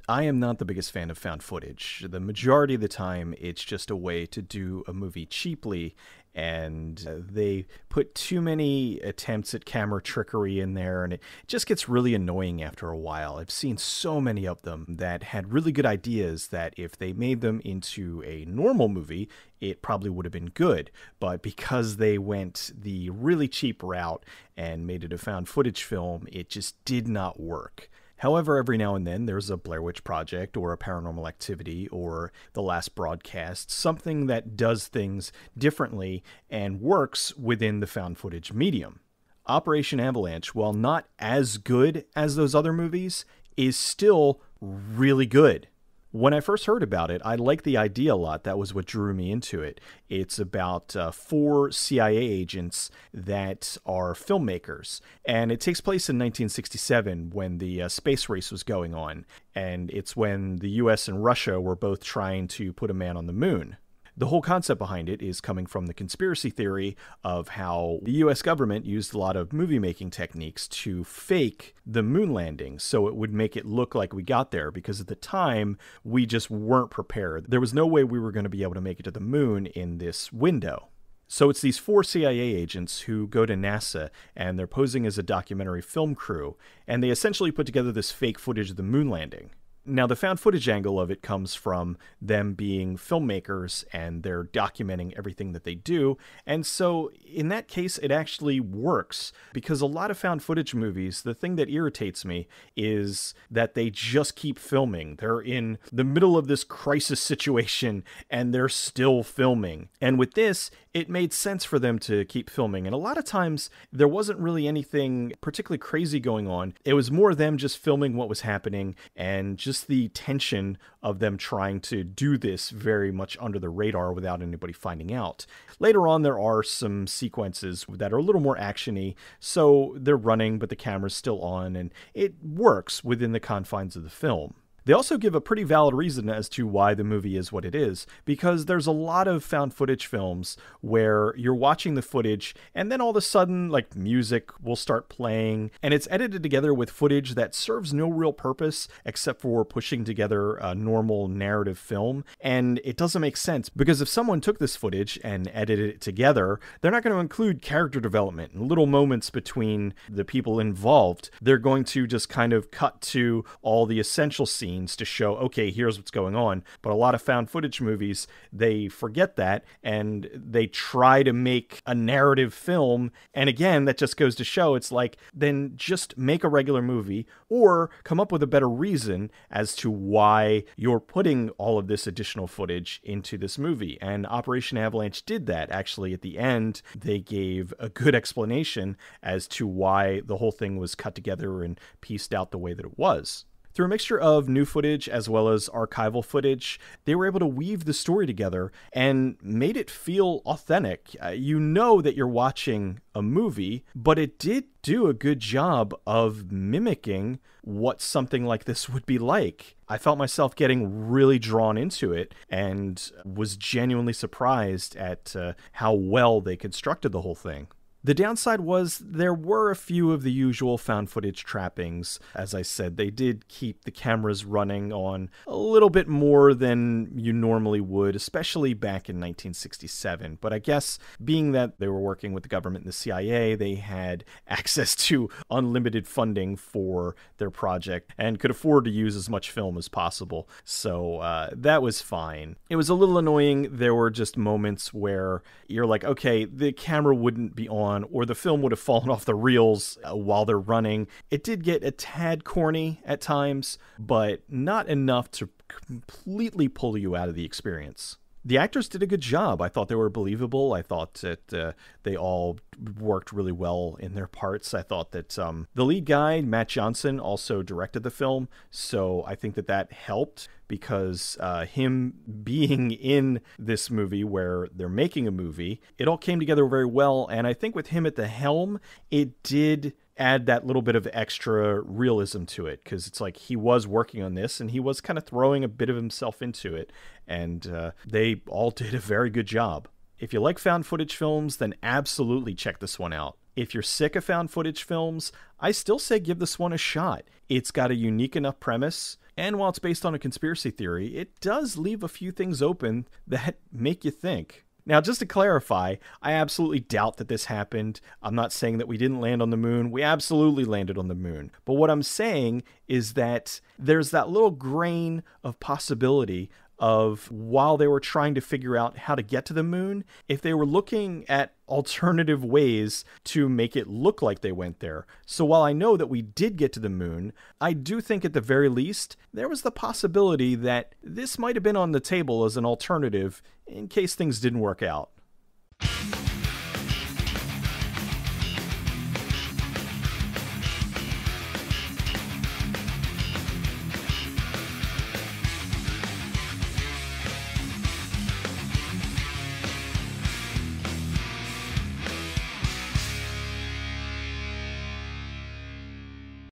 I am not the biggest fan of found footage. The majority of the time, it's just a way to do a movie cheaply, and they put too many attempts at camera trickery in there, and it just gets really annoying after a while. I've seen so many of them that had really good ideas that if they made them into a normal movie, it probably would have been good. But because they went the really cheap route and made it a found footage film, it just did not work. However, every now and then there's a Blair Witch Project or a Paranormal Activity or The Last Broadcast, something that does things differently and works within the found footage medium. Operation Avalanche, while not as good as those other movies, is still really good. When I first heard about it, I liked the idea a lot. That was what drew me into it. It's about 4 CIA agents that are filmmakers, and it takes place in 1967 when the space race was going on, and it's when the US and Russia were both trying to put a man on the moon. The whole concept behind it is coming from the conspiracy theory of how the US government used a lot of movie-making techniques to fake the moon landing so it would make it look like we got there, because at the time, we just weren't prepared. There was no way we were going to be able to make it to the moon in this window. So it's these 4 CIA agents who go to NASA, and they're posing as a documentary film crew, and they essentially put together this fake footage of the moon landing. Now, the found footage angle of it comes from them being filmmakers and they're documenting everything that they do. And so in that case, it actually works, because a lot of found footage movies, the thing that irritates me is that they just keep filming. They're in the middle of this crisis situation and they're still filming. And with this, it made sense for them to keep filming. And a lot of times there wasn't really anything particularly crazy going on. It was more them just filming what was happening and just the tension of them trying to do this very much under the radar without anybody finding out. Later on, there are some sequences that are a little more actiony, so they're running, but the camera's still on, and it works within the confines of the film. They also give a pretty valid reason as to why the movie is what it is, because there's a lot of found footage films where you're watching the footage and then all of a sudden, like, music will start playing, and it's edited together with footage that serves no real purpose except for pushing together a normal narrative film. And it doesn't make sense, because if someone took this footage and edited it together, they're not going to include character development and little moments between the people involved. They're going to just kind of cut to all the essential scenes to show, okay, here's what's going on. But a lot of found footage movies, they forget that and they try to make a narrative film. And again, that just goes to show, it's like, then just make a regular movie or come up with a better reason as to why you're putting all of this additional footage into this movie. And Operation Avalanche did that. Actually, at the end, they gave a good explanation as to why the whole thing was cut together and pieced out the way that it was. Through a mixture of new footage as well as archival footage, they were able to weave the story together and made it feel authentic. You know that you're watching a movie, but it did do a good job of mimicking what something like this would be like. I felt myself getting really drawn into it and was genuinely surprised at how well they constructed the whole thing. The downside was there were a few of the usual found footage trappings. As I said, they did keep the cameras running on a little bit more than you normally would, especially back in 1967. But I guess being that they were working with the government and the CIA, they had access to unlimited funding for their project and could afford to use as much film as possible. So that was fine. It was a little annoying. There were just moments where you're like, okay, the camera wouldn't be on, or the film would have fallen off the reels while they're running. It did get a tad corny at times, but not enough to completely pull you out of the experience. The actors did a good job. I thought they were believable. I thought that they all worked really well in their parts. I thought that the lead guy, Matt Johnson, also directed the film. So I think that that helped, because him being in this movie where they're making a movie, it all came together very well. And I think with him at the helm, it did add that little bit of extra realism to it, because it's like he was working on this and he was kind of throwing a bit of himself into it, and they all did a very good job. If you like found footage films, then absolutely check this one out. If you're sick of found footage films, I still say give this one a shot. It's got a unique enough premise. And while it's based on a conspiracy theory, it does leave a few things open that make you think. Now, just to clarify, I absolutely doubt that this happened. I'm not saying that we didn't land on the moon. We absolutely landed on the moon. But what I'm saying is that there's that little grain of possibility of, while they were trying to figure out how to get to the moon, if they were looking at alternative ways to make it look like they went there. So while I know that we did get to the moon, I do think at the very least there was the possibility that this might have been on the table as an alternative in case things didn't work out.